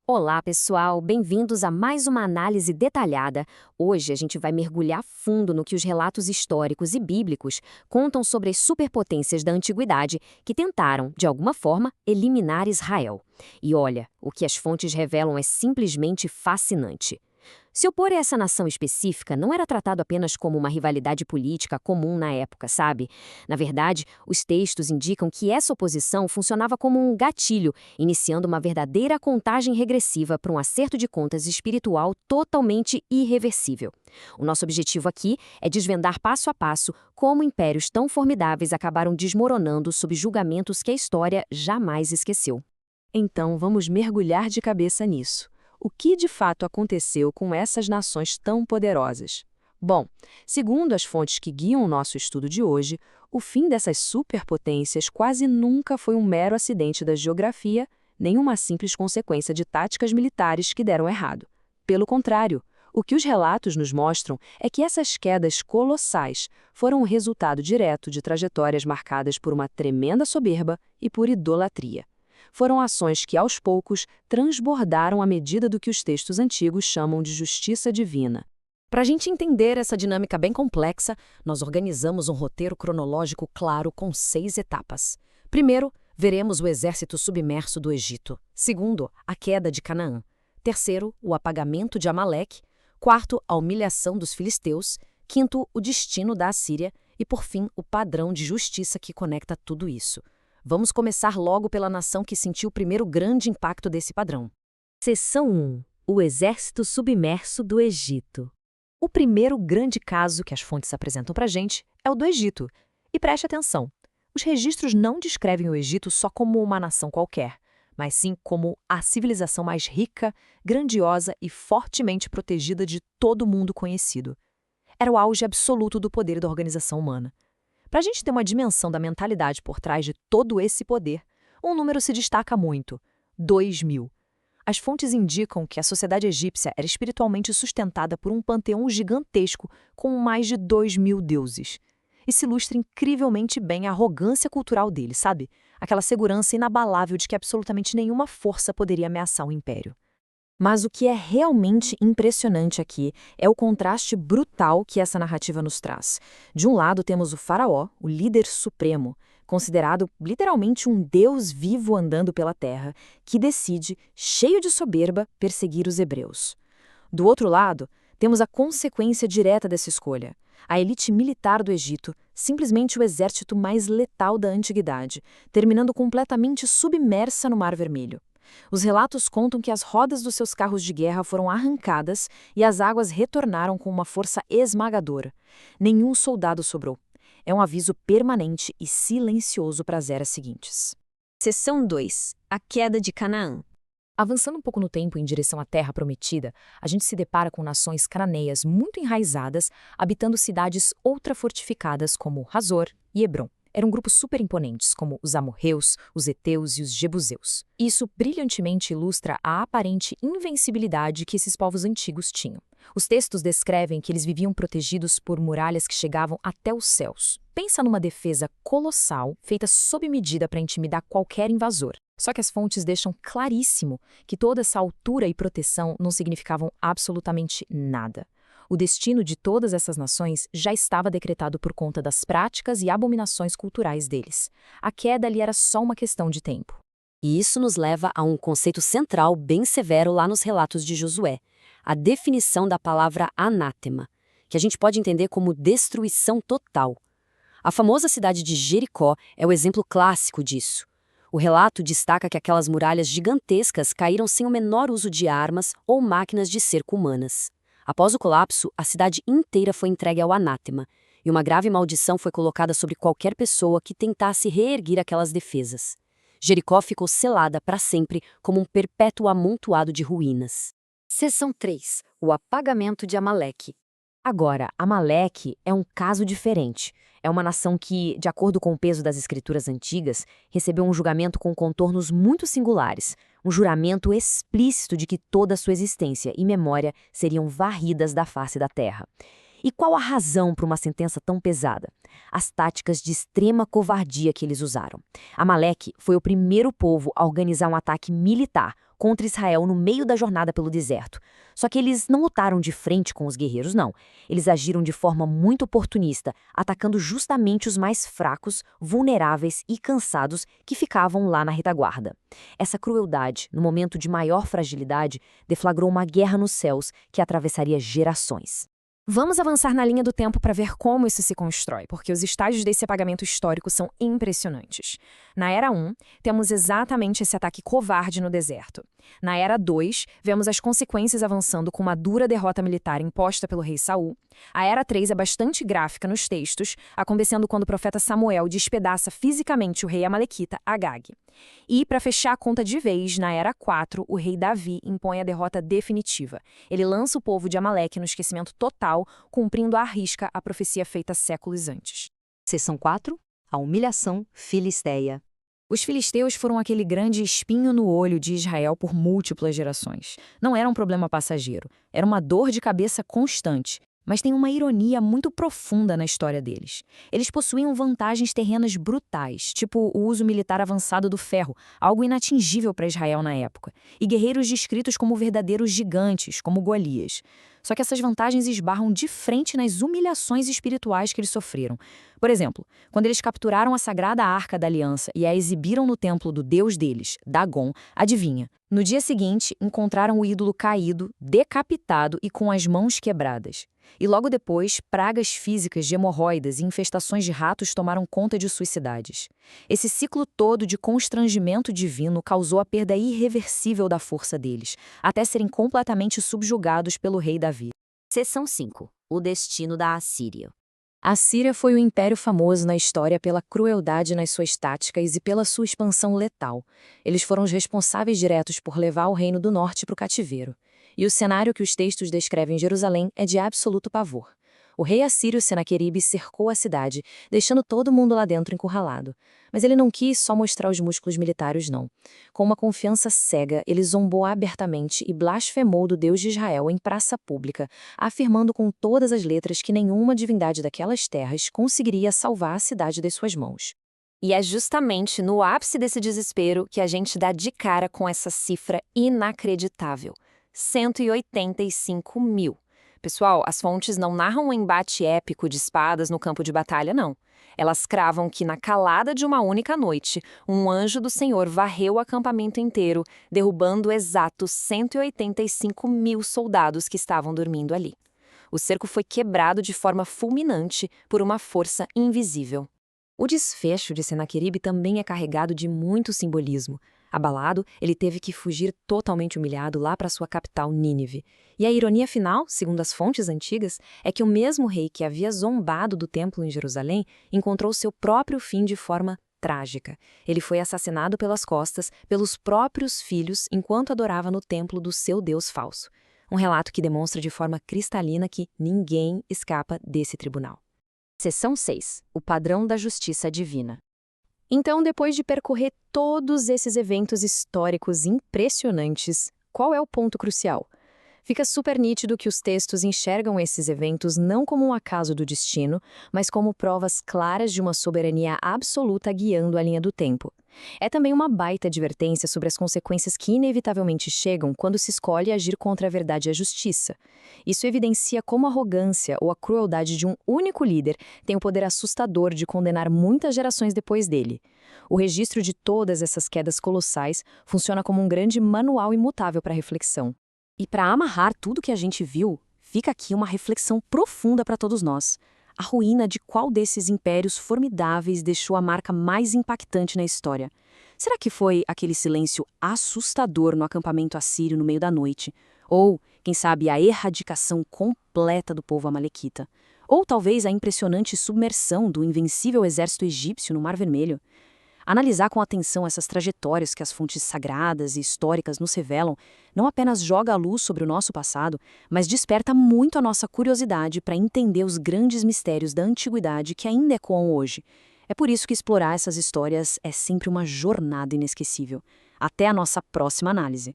Olá, pessoal! Bem-vindos a mais uma análise detalhada. Hoje a gente vai mergulhar fundo no que os relatos históricos e bíblicos contam sobre as superpotências da antiguidade que tentaram, de alguma forma, eliminar Israel. E olha, o que as fontes revelam é simplesmente fascinante. Se opor a essa nação específica não era tratado apenas como uma rivalidade política comum na época, sabe? Na verdade, os textos indicam que essa oposição funcionava como um gatilho, iniciando uma verdadeira contagem regressiva para um acerto de contas espiritual totalmente irreversível. O nosso objetivo aqui é desvendar passo a passo como impérios tão formidáveis acabaram desmoronando sob julgamentos que a história jamais esqueceu. Então, vamos mergulhar de cabeça nisso. O que de fato aconteceu com essas nações tão poderosas? Bom, segundo as fontes que guiam o nosso estudo de hoje, o fim dessas superpotências quase nunca foi um mero acidente da geografia, nem uma simples consequência de táticas militares que deram errado. Pelo contrário, o que os relatos nos mostram é que essas quedas colossais foram o resultado direto de trajetórias marcadas por uma tremenda soberba e por idolatria. Foram ações que, aos poucos, transbordaram à medida do que os textos antigos chamam de justiça divina. Para a gente entender essa dinâmica bem complexa, nós organizamos um roteiro cronológico claro com 6 etapas. Primeiro, veremos o exército submerso do Egito. Segundo, a queda de Canaã. Terceiro, o apagamento de Amaleque. Quarto, a humilhação dos filisteus. Quinto, o destino da Assíria. E, por fim, o padrão de justiça que conecta tudo isso. Vamos começar logo pela nação que sentiu o primeiro grande impacto desse padrão. Seção 1. O exército submerso do Egito. O primeiro grande caso que as fontes apresentam para a gente é o do Egito. E preste atenção, os registros não descrevem o Egito só como uma nação qualquer, mas sim como a civilização mais rica, grandiosa e fortemente protegida de todo o mundo conhecido. Era o auge absoluto do poder da organização humana. Para a gente ter uma dimensão da mentalidade por trás de todo esse poder, um número se destaca muito: 2.000. As fontes indicam que a sociedade egípcia era espiritualmente sustentada por um panteão gigantesco com mais de 2.000 deuses. Isso ilustra incrivelmente bem a arrogância cultural deles, sabe? Aquela segurança inabalável de que absolutamente nenhuma força poderia ameaçar o império. Mas o que é realmente impressionante aqui é o contraste brutal que essa narrativa nos traz. De um lado temos o faraó, o líder supremo, considerado literalmente um deus vivo andando pela terra, que decide, cheio de soberba, perseguir os hebreus. Do outro lado, temos a consequência direta dessa escolha. A elite militar do Egito, simplesmente o exército mais letal da antiguidade, terminando completamente submersa no Mar Vermelho. Os relatos contam que as rodas dos seus carros de guerra foram arrancadas e as águas retornaram com uma força esmagadora. Nenhum soldado sobrou. É um aviso permanente e silencioso para as eras seguintes. Seção 2. A queda de Canaã. Avançando um pouco no tempo em direção à Terra Prometida, a gente se depara com nações cananeias muito enraizadas, habitando cidades ultrafortificadas como Hazor e Hebrom. Eram grupos superimponentes, como os amorreus, os heteus e os jebuseus. Isso brilhantemente ilustra a aparente invencibilidade que esses povos antigos tinham. Os textos descrevem que eles viviam protegidos por muralhas que chegavam até os céus. Pensa numa defesa colossal, feita sob medida para intimidar qualquer invasor. Só que as fontes deixam claríssimo que toda essa altura e proteção não significavam absolutamente nada. O destino de todas essas nações já estava decretado por conta das práticas e abominações culturais deles. A queda ali era só uma questão de tempo. E isso nos leva a um conceito central bem severo lá nos relatos de Josué, a definição da palavra anátema, que a gente pode entender como destruição total. A famosa cidade de Jericó é o exemplo clássico disso. O relato destaca que aquelas muralhas gigantescas caíram sem o menor uso de armas ou máquinas de cerco humanas. Após o colapso, a cidade inteira foi entregue ao anátema, e uma grave maldição foi colocada sobre qualquer pessoa que tentasse reerguer aquelas defesas. Jericó ficou selada para sempre como um perpétuo amontoado de ruínas. Seção 3. O apagamento de Amaleque. Agora, Amaleque é um caso diferente. É uma nação que, de acordo com o peso das escrituras antigas, recebeu um julgamento com contornos muito singulares, um juramento explícito de que toda a sua existência e memória seriam varridas da face da terra. E qual a razão para uma sentença tão pesada? As táticas de extrema covardia que eles usaram. Amaleque foi o primeiro povo a organizar um ataque militar contra Israel no meio da jornada pelo deserto. Só que eles não lutaram de frente com os guerreiros, não. Eles agiram de forma muito oportunista, atacando justamente os mais fracos, vulneráveis e cansados que ficavam lá na retaguarda. Essa crueldade, no momento de maior fragilidade, deflagrou uma guerra nos céus que atravessaria gerações. Vamos avançar na linha do tempo para ver como isso se constrói, porque os estágios desse apagamento histórico são impressionantes. Na Era 1, temos exatamente esse ataque covarde no deserto. Na Era 2, vemos as consequências avançando com uma dura derrota militar imposta pelo rei Saul. A Era 3 é bastante gráfica nos textos, acontecendo quando o profeta Samuel despedaça fisicamente o rei amalequita Agag. E, para fechar a conta de vez, na Era 4, o rei Davi impõe a derrota definitiva. Ele lança o povo de Amaleque no esquecimento total, cumprindo à risca a profecia feita séculos antes. Seção 4. A humilhação filisteia. Os filisteus foram aquele grande espinho no olho de Israel por múltiplas gerações. Não era um problema passageiro, era uma dor de cabeça constante. Mas tem uma ironia muito profunda na história deles. Eles possuíam vantagens terrenas brutais, tipo o uso militar avançado do ferro, algo inatingível para Israel na época, e guerreiros descritos como verdadeiros gigantes, como Golias. Só que essas vantagens esbarram de frente nas humilhações espirituais que eles sofreram. Por exemplo, quando eles capturaram a sagrada Arca da Aliança e a exibiram no templo do deus deles, Dagon, adivinha? No dia seguinte, encontraram o ídolo caído, decapitado e com as mãos quebradas. E logo depois, pragas físicas de hemorroidas e infestações de ratos tomaram conta de suas cidades. Esse ciclo todo de constrangimento divino causou a perda irreversível da força deles, até serem completamente subjugados pelo rei Davi. Seção 5. O destino da Assíria. A Síria foi um império famoso na história pela crueldade nas suas táticas e pela sua expansão letal. Eles foram os responsáveis diretos por levar o reino do norte para o cativeiro. E o cenário que os textos descrevem em Jerusalém é de absoluto pavor. O rei assírio Senaqueribe cercou a cidade, deixando todo mundo lá dentro encurralado. Mas ele não quis só mostrar os músculos militares, não. Com uma confiança cega, ele zombou abertamente e blasfemou do Deus de Israel em praça pública, afirmando com todas as letras que nenhuma divindade daquelas terras conseguiria salvar a cidade das suas mãos. E é justamente no ápice desse desespero que a gente dá de cara com essa cifra inacreditável. 185 mil. Pessoal, as fontes não narram um embate épico de espadas no campo de batalha, não. Elas cravam que, na calada de uma única noite, um anjo do Senhor varreu o acampamento inteiro, derrubando exatos 185 mil soldados que estavam dormindo ali. O cerco foi quebrado de forma fulminante por uma força invisível. O desfecho de Senaqueribe também é carregado de muito simbolismo. Abalado, ele teve que fugir totalmente humilhado lá para sua capital, Nínive. E a ironia final, segundo as fontes antigas, é que o mesmo rei que havia zombado do templo em Jerusalém encontrou seu próprio fim de forma trágica. Ele foi assassinado pelas costas pelos próprios filhos enquanto adorava no templo do seu deus falso. Um relato que demonstra de forma cristalina que ninguém escapa desse tribunal. Seção 6. O padrão da justiça divina. Então, depois de percorrer todos esses eventos históricos impressionantes, qual é o ponto crucial? Fica super nítido que os textos enxergam esses eventos não como um acaso do destino, mas como provas claras de uma soberania absoluta guiando a linha do tempo. É também uma baita advertência sobre as consequências que inevitavelmente chegam quando se escolhe agir contra a verdade e a justiça. Isso evidencia como a arrogância ou a crueldade de um único líder tem o poder assustador de condenar muitas gerações depois dele. O registro de todas essas quedas colossais funciona como um grande manual imutável para reflexão. E para amarrar tudo que a gente viu, fica aqui uma reflexão profunda para todos nós. A ruína de qual desses impérios formidáveis deixou a marca mais impactante na história? Será que foi aquele silêncio assustador no acampamento assírio no meio da noite? Ou, quem sabe, a erradicação completa do povo amalequita? Ou talvez a impressionante submersão do invencível exército egípcio no Mar Vermelho? Analisar com atenção essas trajetórias que as fontes sagradas e históricas nos revelam não apenas joga a luz sobre o nosso passado, mas desperta muito a nossa curiosidade para entender os grandes mistérios da antiguidade que ainda ecoam hoje. É por isso que explorar essas histórias é sempre uma jornada inesquecível. Até a nossa próxima análise.